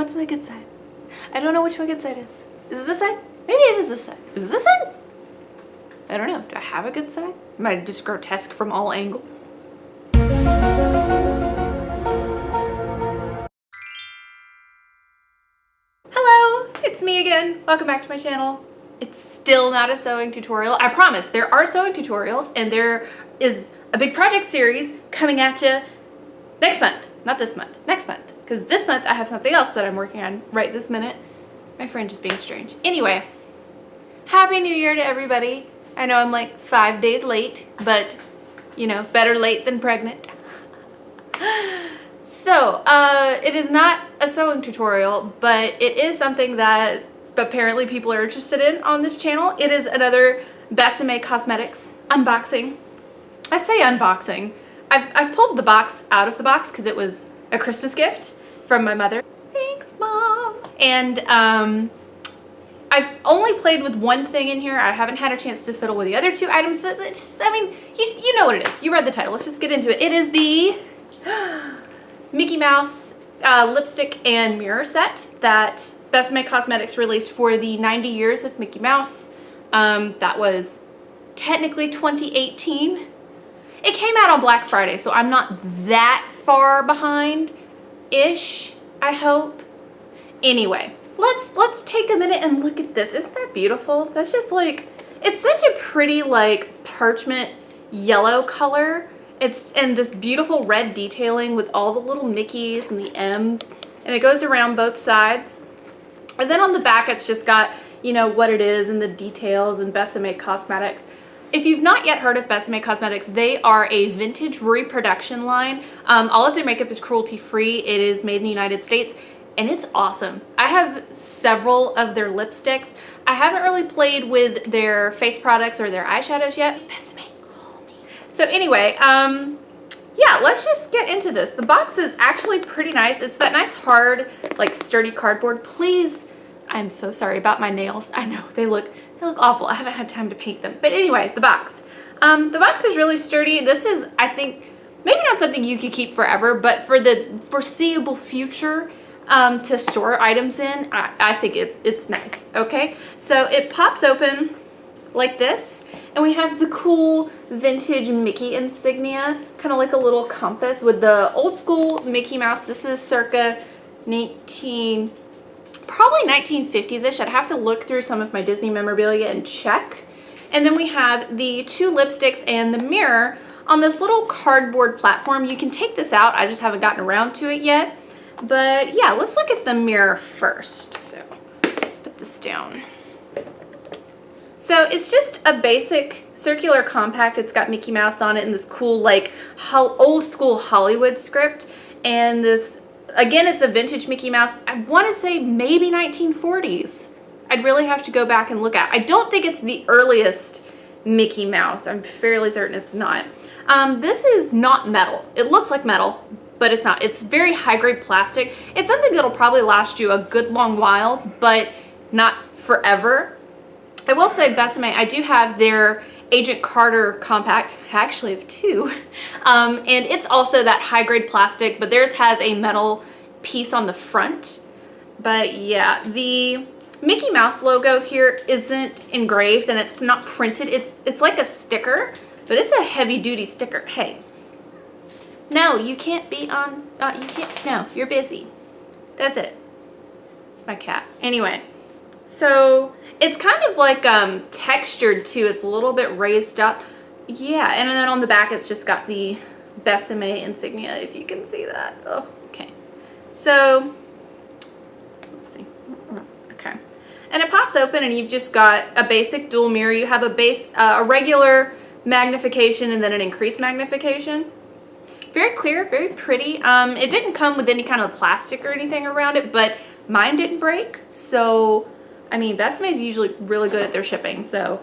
What's my good side? I don't know which my good side is. Is it this side? Maybe it is this side. Is it this side? I don't know. Do I have a good side? Am I just grotesque from all angles? Hello, it's me again. Welcome back to my channel. It's still not a sewing tutorial. I promise there are sewing tutorials and there is a big project series coming at you next month. Not this month, next month. Because this month I have something else that I'm working on right this minute. My friend just being strange. Anyway, Happy New Year to everybody. I know I'm like 5 days late, but you know, better late than pregnant. So, it is not a sewing tutorial, but it is something that apparently people are interested in on this channel. It is another Besame Cosmetics unboxing. I say unboxing. I've pulled the box out of the box because it was a Christmas gift from my mother. Thanks, Mom. And I've only played with one thing in here. I haven't had a chance to fiddle with the other two items, but it's just, I mean, you know what it is. You read the title. Let's just get into it. It is the Mickey Mouse lipstick and mirror set that Besame Cosmetics released for the 90 years of Mickey Mouse. That was technically 2018. It came out on Black Friday, so I'm not that far behind-ish, I hope. Anyway, let's take a minute and look at this. Isn't that beautiful? That's just like, it's such a pretty like parchment yellow color. It's in this beautiful red detailing with all the little Mickeys and the M's, and it goes around both sides. And then on the back, it's just got, you know, what it is and the details and Besame Cosmetics. If you've not yet heard of Besame Cosmetics, they are a vintage reproduction line. All of their makeup is cruelty-free. It is made in the United States, and it's awesome. I have several of their lipsticks. I haven't really played with their face products or their eyeshadows yet. Besame, hold me. So anyway, yeah, let's just get into this. The box is actually pretty nice. It's that nice hard, like sturdy cardboard. Please, I'm so sorry about my nails. I know, they look awful. I haven't had time to paint them. But anyway, the box. The box is really sturdy. This is, I think, maybe not something you could keep forever, but for the foreseeable future to store items in, I think it's nice, okay? So it pops open like this, and we have the cool vintage Mickey insignia, kind of like a little compass with the old school Mickey Mouse. This is circa probably 1950s-ish. I'd have to look through some of my Disney memorabilia and check. And then we have the two lipsticks and the mirror on this little cardboard platform. You can take this out. I just haven't gotten around to it yet. But yeah, let's look at the mirror first. So let's put this down. So it's just a basic circular compact. It's got Mickey Mouse on it in this cool, like, old school Hollywood script. And this, again, it's a vintage Mickey Mouse. I want to say maybe 1940s. I'd really have to go back and look at. I don't think it's the earliest Mickey Mouse. I'm fairly certain it's not. This is not metal. It looks like metal, but it's not. It's very high-grade plastic. It's something that'll probably last you a good long while, but not forever. I will say Besame, I do have their Agent Carter compact. I actually have two. And it's also that high-grade plastic, but theirs has a metal piece on the front. But yeah, the Mickey Mouse logo here isn't engraved and it's not printed. It's like a sticker, but it's a heavy-duty sticker. Hey, no, you can't be on, you can't, no, you're busy. That's it. It's my cat. Anyway, so it's kind of like textured too. It's a little bit raised up. Yeah, and then on the back it's just got the Besame insignia, if you can see that. Oh, okay. So, let's see. Okay. And it pops open and you've just got a basic dual mirror. You have a regular magnification and then an increased magnification. Very clear, very pretty. It didn't come with any kind of plastic or anything around it, but mine didn't break. So, I mean, Besame is usually really good at their shipping. So,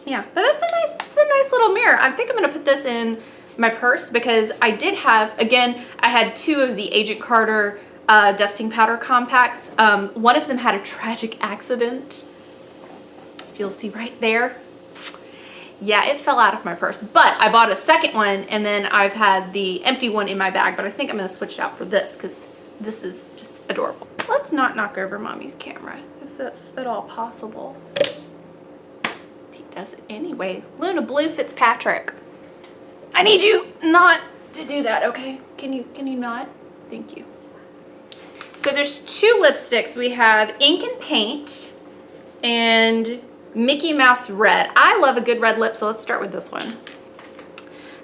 yeah. But it's a nice little mirror. I think I'm going to put this in my purse because I did have, again, I had two of the Agent Carter dusting powder compacts. One of them had a tragic accident. If you'll see right there. Yeah, it fell out of my purse, but I bought a second one and then I've had the empty one in my bag, but I think I'm going to switch it out for this because this is just adorable. Let's not knock over Mommy's camera, if that's at all possible. He does it anyway. Luna Blue Fitzpatrick. I need you not to do that, okay? Can you not? Thank you. So there's two lipsticks. We have Ink and Paint and Mickey Mouse Red. I love a good red lip, so let's start with this one.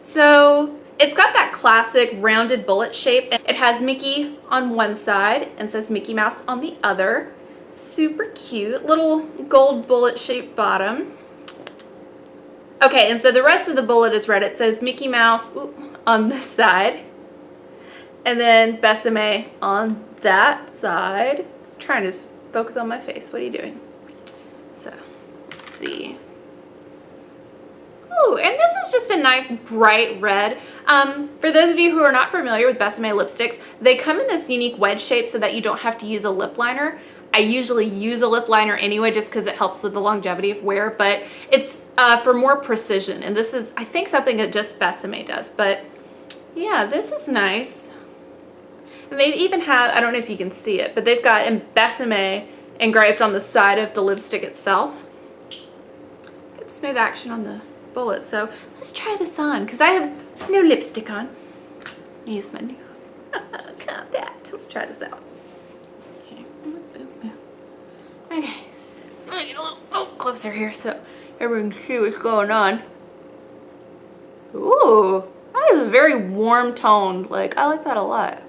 So it's got that classic rounded bullet shape. It has Mickey on one side and says Mickey Mouse on the other. Super cute, little gold bullet shaped bottom. Okay, and so the rest of the bullet is red. It says Mickey Mouse on this side, and then Besame on that side. It's trying to focus on my face. What are you doing? So, let's see. Ooh, and this is just a nice bright red. For those of you who are not familiar with Besame lipsticks, they come in this unique wedge shape so that you don't have to use a lip liner. I usually use a lip liner anyway just because it helps with the longevity of wear, but it's for more precision. And this is, I think, something that just Besame does. But yeah, this is nice. And they even have, I don't know if you can see it, but they've got Besame engraved on the side of the lipstick itself. Good smooth action on the bullet. So let's try this on because I have no lipstick on. Use my new. Got that. Let's try this out. Okay, so I'm gonna get a little closer here so everyone can see what's going on. Ooh, that is very warm toned. Like, I like that a lot.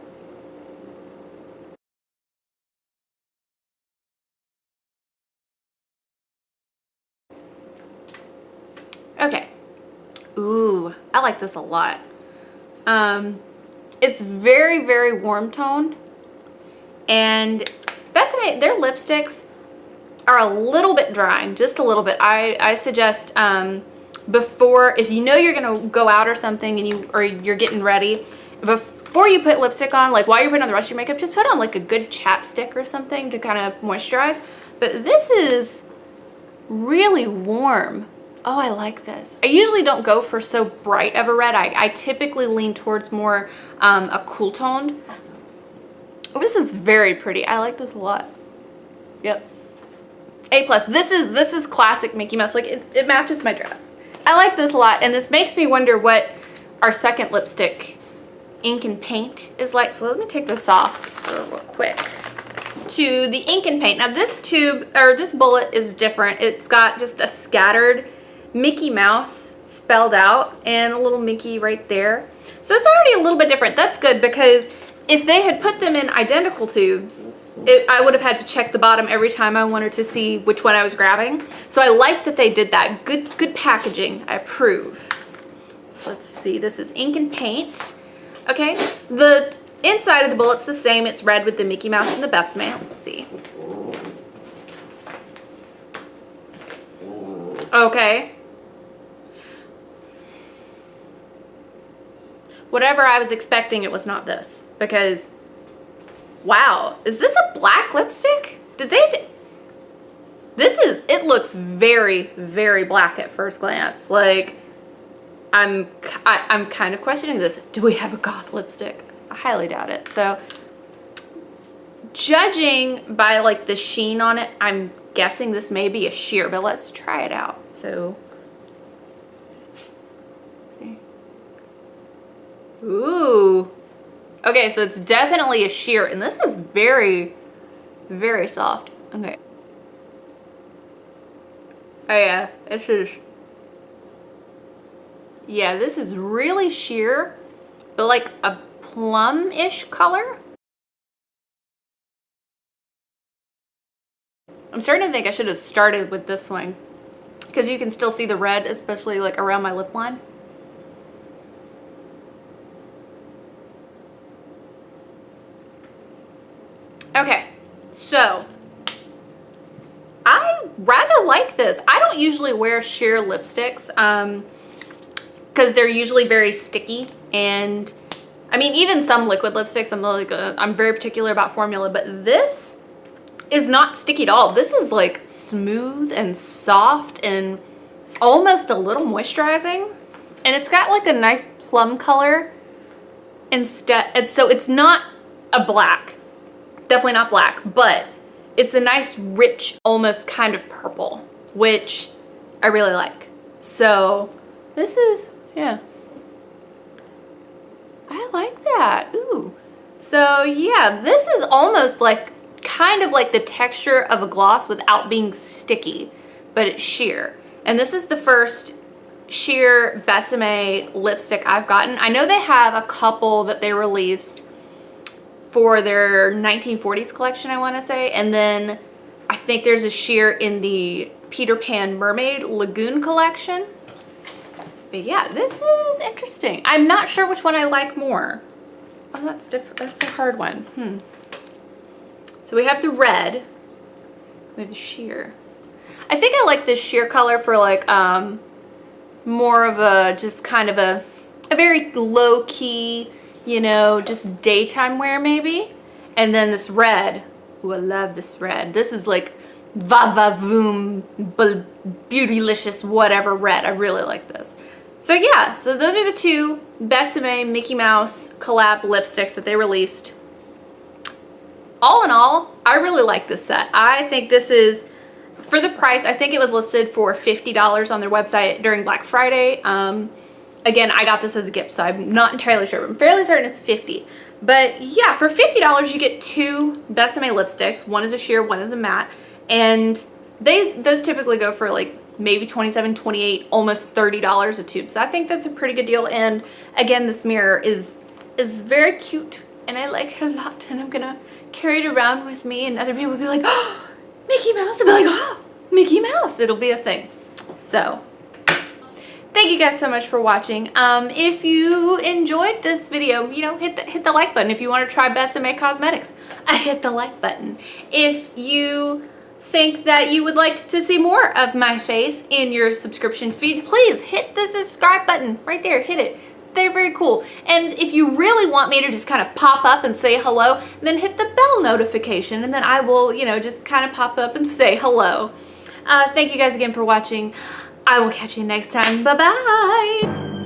Okay. Ooh, I like this a lot. It's very, very warm toned. And Besame, their lipsticks are a little bit drying, just a little bit. I suggest before, if you know you're gonna go out or something and you're getting ready, before you put lipstick on, like while you're putting on the rest of your makeup, just put on like a good chapstick or something to kind of moisturize. But this is really warm. Oh, I like this. I usually don't go for so bright of a red. I typically lean towards more a cool toned. This is very pretty. I like this a lot. Yep. A+. This is classic Mickey Mouse. Like it matches my dress. I like this a lot, and this makes me wonder what our second lipstick, Ink and Paint, is like. So let me take this off real quick. To the Ink and Paint. Now this tube, or this bullet, is different. It's got just a scattered Mickey Mouse spelled out and a little Mickey right there. So it's already a little bit different. That's good because if they had put them in identical tubes, I would have had to check the bottom every time I wanted to see which one I was grabbing. So I like that they did that. Good packaging. I approve. So let's see. This is Ink and Paint. Okay. The inside of the bullet's the same. It's red with the Mickey Mouse and the Besame. Let's see. Okay. Whatever I was expecting, it was not this. Because, wow, is this a black lipstick? It looks very, very black at first glance. Like, I'm kind of questioning this. Do we have a goth lipstick? I highly doubt it. So, judging by like the sheen on it, I'm guessing this may be a sheer, but let's try it out. So, ooh. Okay, so it's definitely a sheer, and this is very, very soft. Okay. Oh yeah, this is really sheer, but like a plum-ish color. I'm starting to think I should have started with this one because you can still see the red, especially like around my lip line. Okay, so I rather like this. I don't usually wear sheer lipsticks because they're usually very sticky, and I mean even some liquid lipsticks I'm very particular about formula, but this is not sticky at all. This is like smooth and soft and almost a little moisturizing, and it's got like a nice plum color instead, and so it's not a black. Definitely not black, but it's a nice, rich, almost kind of purple, which I really like. So this is, yeah. I like that. Ooh. So yeah, this is almost like, kind of like the texture of a gloss without being sticky, but it's sheer. And this is the first sheer Besame lipstick I've gotten. I know they have a couple that they released for their 1940s collection, I want to say. And then I think there's a sheer in the Peter Pan Mermaid Lagoon collection. But yeah, this is interesting. I'm not sure which one I like more. Oh, that's different. That's a hard one. So we have the red. We have the sheer. I think I like this sheer color for like more of a, just kind of a very low-key, you know, just daytime wear maybe. And then this red. Ooh, I love this red. This is like va-va-voom, beautylicious, whatever red. I really like this. So yeah, so those are the two Besame Mickey Mouse collab lipsticks that they released. All in all, I really like this set. I think this is, for the price, I think it was listed for $50 on their website during Black Friday. Again, I got this as a gift, so I'm not entirely sure, but I'm fairly certain it's $50. But yeah, for $50, you get two Besame lipsticks. One is a sheer, one is a matte. And those typically go for like maybe $27, $28, almost $30 a tube. So I think that's a pretty good deal. And again, this mirror is very cute and I like it a lot. And I'm gonna carry it around with me and other people will be like, oh, Mickey Mouse. I'll be like, oh, Mickey Mouse. It'll be a thing. So thank you guys so much for watching. If you enjoyed this video, you know, hit the like button. If you want to try Besame Cosmetics, hit the like button. If you think that you would like to see more of my face in your subscription feed, please hit the subscribe button right there. Hit it. They're very cool. And if you really want me to just kind of pop up and say hello, then hit the bell notification and then I will, you know, just kind of pop up and say hello. Thank you guys again for watching. I will catch you next time. Bye-bye.